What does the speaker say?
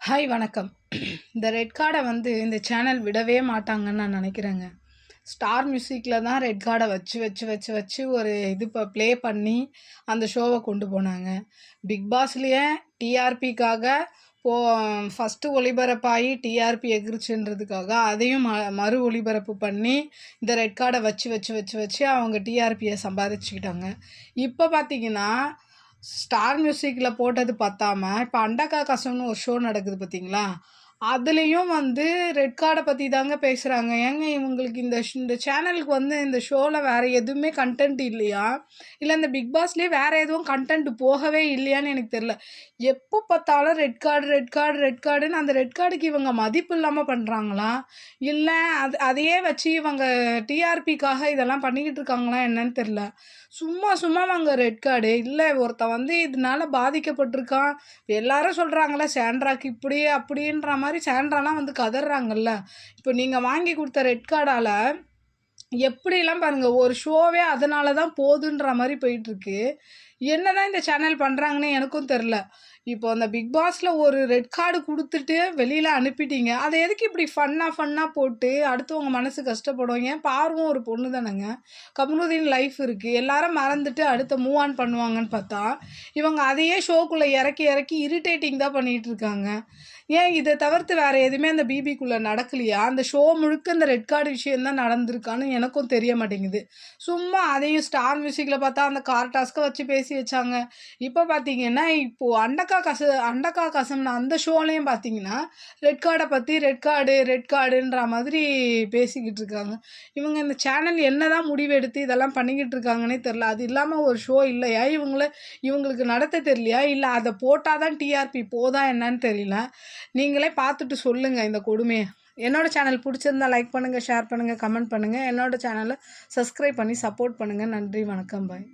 Hi வணக்கம். இந்த red கார்டை இந்த சேனல் விடவே மாட்டாங்கன்னு நான் நினைக்கிறேங்க. ஸ்டார் மியூசிக்கில் தான் ரெட் கார்டை வச்சு வச்சு வச்சு வச்சு ஒரு இப்போ ப்ளே பண்ணி அந்த ஷோவை கொண்டு போனாங்க. பிக் பாஸ்லேயே டிஆர்பிக்காக போ ஃபஸ்ட்டு ஒளிபரப்பாகி டிஆர்பி எகிருச்சுன்றதுக்காக அதையும் மறு ஒளிபரப்பு பண்ணி இந்த ரெட் கார்டை வச்சு வச்சு வச்சு வச்சு அவங்க டிஆர்பியை சம்பாதிச்சுக்கிட்டாங்க. இப்போ பார்த்தீங்கன்னா ஸ்டார் மியூசிக்கில் போட்டது பத்தாம இப்போ அண்டக்கா கசம்னு ஒரு ஷோ நடக்குது பார்த்தீங்களா, அதுலேயும் ரெட் கார்டை பற்றி தாங்க பேசுகிறாங்க. ஏங்க இவங்களுக்கு இந்த சேனலுக்கு இந்த ஷோவில் வேறு எதுவுமே கண்டென்ட் இல்லையா, இல்லை இந்த பிக் பாஸ்லேயே வேறு எதுவும் கண்டென்ட் போகவே இல்லையான்னு எனக்கு தெரில. எப்போ பார்த்தாலும் red card red card red கார்டுன்னு அந்த ரெட் கார்டுக்கு இவங்க மதிப்பு இல்லாமல் பண்ணுறாங்களா, இல்லை அதையே வச்சு இவங்க டிஆர்பிக்காக இதெல்லாம் பண்ணிக்கிட்டு இருக்காங்களா என்னன்னு தெரில. சும்மா சும்மா வாங்க ரெட் கார்டு இல்லை, ஒருத்தன் இதனால பாதிக்கப்பட்டிருக்கான். எல்லாரும் சொல்கிறாங்களே சாண்ட்ராக்கு இப்படி அப்படின்ற மாதிரி சாண்ட்ராலாம் கதறாங்கல்ல. இப்போ நீங்கள் வாங்கி கொடுத்த ரெட் கார்டால் எப்படிலாம் பாருங்கள், ஒரு ஷோவே அதனால தான் போதுன்ற மாதிரி போயிட்டுருக்கு. என்ன தான் இந்த சேனல் பண்ணுறாங்கன்னு எனக்கும் தெரில. இப்போ அந்த பிக் பாஸில் ஒரு ரெட் கார்டு கொடுத்துட்டு வெளியில் அனுப்பிட்டீங்க, அதை எதுக்கு இப்படி ஃபன்னாக போட்டு அடுத்தவங்க மனசு கஷ்டப்படும்? ஏன் பார்வும் ஒரு பொண்ணு தானேங்க, கமருதீன் லைஃப் இருக்குது, எல்லாரும் மறந்துட்டு அடுத்த மூவ் ஆன் பண்ணுவாங்கன்னு பார்த்தா இவங்க அதையே ஷோக்குள்ளே இறக்கி இறக்கி இரிட்டேட்டிங் தான் பண்ணிகிட்டு இருக்காங்க. ஏன் இதை தவிர்த்து வேறு எதுவுமே அந்த பிபிக்குள்ளே நடக்கலையா? அந்த ஷோ முழுக்க இந்த ரெட் கார்டு விஷயந்தான் நடந்திருக்கான்னு எனக்கும் தெரிய மாட்டேங்குது. சும்மா அதையும் ஸ்டார் மியூசிக்கில் பார்த்தா அந்த கார் டாஸ்க்கை வச்சு பேசி வச்சாங்க. இப்போ பார்த்தீங்கன்னா இப்போது அண்டக்கா கசம்னா அந்த ஷோலையும் பார்த்தீங்கன்னா ரெட் கார்டை பற்றி ரெட் கார்டுன்ற மாதிரி பேசிக்கிட்டு இருக்காங்க. இவங்க இந்த சேனல் என்ன தான் முடிவெடுத்து இதெல்லாம் பண்ணிக்கிட்டு இருக்காங்கன்னே தெரில. அது இல்லாமல் ஒரு ஷோ இல்லையா இவங்களுக்கு நடத்த தெரியலையா, இல்லை அதை போட்டால் தான் டிஆர்பி போதா என்னன்னு தெரியல. நீங்களே பார்த்துட்டு சொல்லுங்கள் இந்த கொடுமையை. என்னோடய சேனல் பிடிச்சிருந்தா லைக் பண்ணுங்கள், ஷேர் பண்ணுங்கள், கமெண்ட் பண்ணுங்கள். என்னோடய சேனலை சப்ஸ்கிரைப் பண்ணி சப்போர்ட் பண்ணுங்கள். நன்றி, வணக்கம், பாய்.